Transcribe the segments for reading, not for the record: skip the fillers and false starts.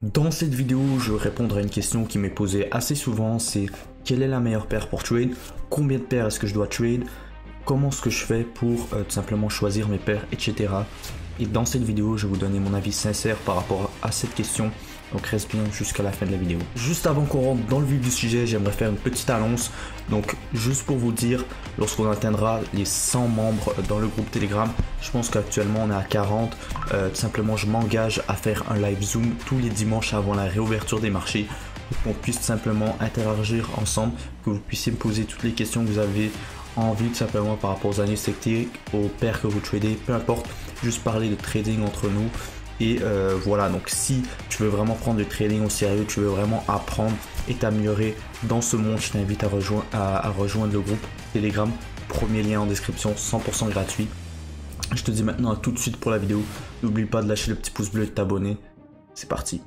Dans cette vidéo, je répondrai à une question qui m'est posée assez souvent, c'est quelle est la meilleure paire pour trade, combien de paires est-ce que je dois trade, comment est-ce que je fais pour tout simplement choisir mes paires, etc. Et dans cette vidéo, je vais vous donner mon avis sincère par rapport à cette question, donc reste bien jusqu'à la fin de la vidéo. Juste avant qu'on rentre dans le vif du sujet, j'aimerais faire une petite annonce. Donc juste pour vous dire, lorsqu'on atteindra les 100 membres dans le groupe Telegram, je pense qu'actuellement on est à 40, tout simplement je m'engage à faire un live Zoom tous les dimanches avant la réouverture des marchés, pour qu'on puisse simplement interagir ensemble, que vous puissiez me poser toutes les questions que vous avez envie tout simplement par rapport aux analyses techniques, aux paires que vous tradez, peu importe, juste parler de trading entre nous. Et voilà, donc si tu veux vraiment prendre le trading au sérieux, tu veux vraiment apprendre et t'améliorer dans ce monde, je t'invite à rejoindre le groupe Telegram, premier lien en description, 100% gratuit. Je te dis maintenant à tout de suite pour la vidéo, n'oublie pas de lâcher le petit pouce bleu et de t'abonner, c'est parti.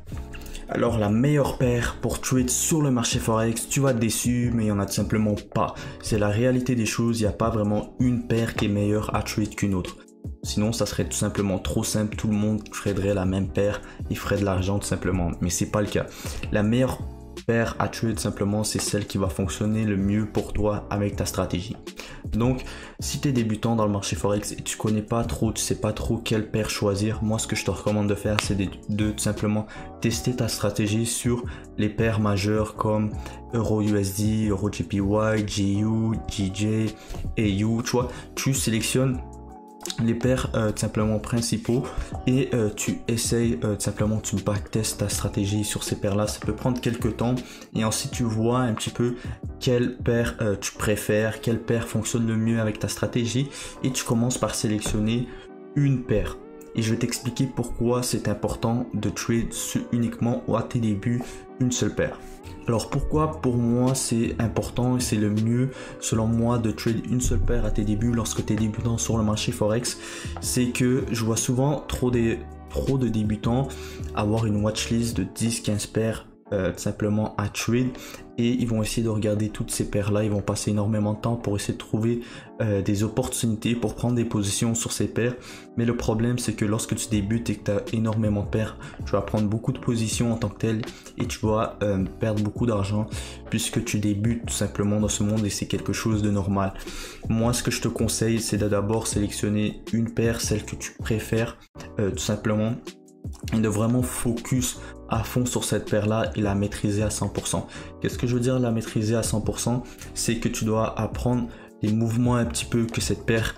Alors la meilleure paire pour trade sur le marché Forex, tu vas être déçu, mais il n'y en a tout simplement pas. C'est la réalité des choses, il n'y a pas vraiment une paire qui est meilleure à trade qu'une autre. Sinon, ça serait tout simplement trop simple, tout le monde traderait la même paire et ferait de l'argent tout simplement, mais c'est pas le cas. La meilleure paire à trade simplement, c'est celle qui va fonctionner le mieux pour toi avec ta stratégie. Donc, si tu es débutant dans le marché Forex et tu connais pas trop, tu sais pas trop quelle paire choisir, moi ce que je te recommande de faire, c'est de tout simplement tester ta stratégie sur les paires majeures comme Euro USD, Euro JPY, GU, GJ, AU, tu vois, tu sélectionnes les paires tout simplement principaux et tu essayes tout simplement, tu backtestes ta stratégie sur ces paires là. Ça peut prendre quelques temps et ensuite tu vois un petit peu quelle paire tu préfères, quelle paire fonctionne le mieux avec ta stratégie et tu commences par sélectionner une paire. Et je vais t'expliquer pourquoi c'est important de trade uniquement ou à tes débuts une seule paire. Alors pourquoi pour moi c'est important et c'est le mieux selon moi de trade une seule paire à tes débuts lorsque tu es débutant sur le marché Forex, c'est que je vois souvent trop de débutants avoir une watchlist de 10-15 paires tout simplement à trade et ils vont essayer de regarder toutes ces paires là, ils vont passer énormément de temps pour essayer de trouver des opportunités pour prendre des positions sur ces paires, mais le problème c'est que lorsque tu débutes et que tu as énormément de paires, tu vas prendre beaucoup de positions en tant que tel et tu vas perdre beaucoup d'argent puisque tu débutes tout simplement dans ce monde et c'est quelque chose de normal. Moi ce que je te conseille c'est de d'abord sélectionner une paire, celle que tu préfères tout simplement, et de vraiment focus à fond sur cette paire là et la maîtriser à 100%. Qu'est-ce que je veux dire la maîtriser à 100%? C'est que tu dois apprendre les mouvements un petit peu que cette paire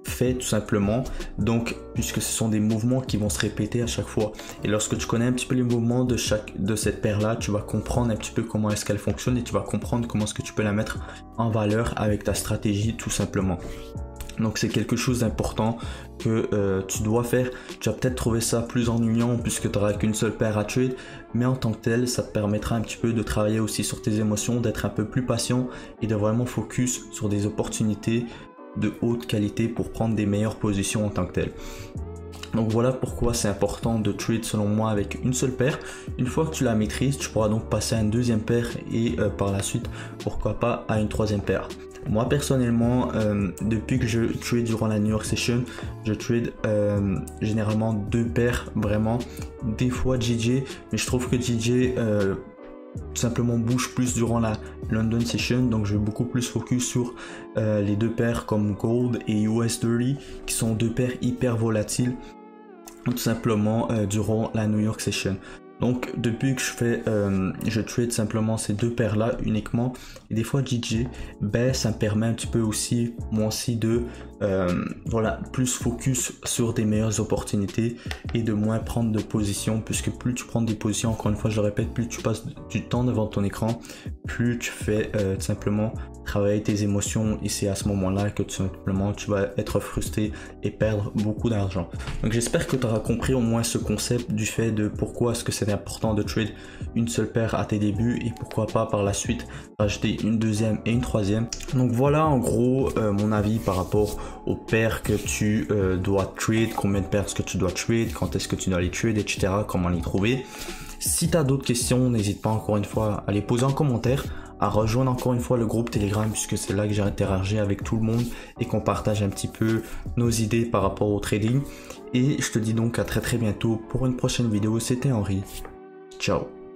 fait tout simplement, donc puisque ce sont des mouvements qui vont se répéter à chaque fois et lorsque tu connais un petit peu les mouvements de cette paire là, tu vas comprendre un petit peu comment est-ce qu'elle fonctionne et tu vas comprendre comment est-ce que tu peux la mettre en valeur avec ta stratégie tout simplement. Donc c'est quelque chose d'important que tu dois faire. Tu vas peut-être trouver ça plus ennuyant puisque tu n'auras qu'une seule paire à trade, mais en tant que tel ça te permettra un petit peu de travailler aussi sur tes émotions, d'être un peu plus patient et de vraiment focus sur des opportunités de haute qualité pour prendre des meilleures positions en tant que tel. Donc voilà pourquoi c'est important de trade selon moi avec une seule paire. Une fois que tu la maîtrises, tu pourras donc passer à une deuxième paire et par la suite pourquoi pas à une troisième paire. Moi personnellement, depuis que je trade durant la New York Session, je trade généralement deux paires vraiment, des fois JJ, mais je trouve que JJ tout simplement bouge plus durant la London Session, donc je vais beaucoup plus focus sur les deux paires comme Gold et US30 qui sont deux paires hyper volatiles tout simplement durant la New York Session. Donc depuis que je trade simplement ces deux paires là uniquement et des fois JJ, ben ça me permet un petit peu aussi moi aussi de voilà, plus focus sur des meilleures opportunités et de moins prendre de position, puisque plus tu prends des positions, encore une fois je le répète, plus tu passes du temps devant ton écran, plus tu fais tout simplement travailler tes émotions et c'est à ce moment là que tout simplement tu vas être frustré et perdre beaucoup d'argent. Donc j'espère que tu auras compris au moins ce concept du fait de pourquoi est-ce que c'est important de trade une seule paire à tes débuts et pourquoi pas par la suite acheter une deuxième et une troisième. Donc voilà en gros mon avis par rapport aux paires que tu dois trade, combien de paires est-ce que tu dois trade, quand est-ce que tu dois les trade, etc., comment les trouver. Si tu as d'autres questions, n'hésite pas encore une fois à les poser en commentaire. à rejoindre encore une fois le groupe Telegram, puisque c'est là que j'interagis avec tout le monde et qu'on partage un petit peu nos idées par rapport au trading. Et je te dis donc à très bientôt pour une prochaine vidéo. C'était Henri. Ciao.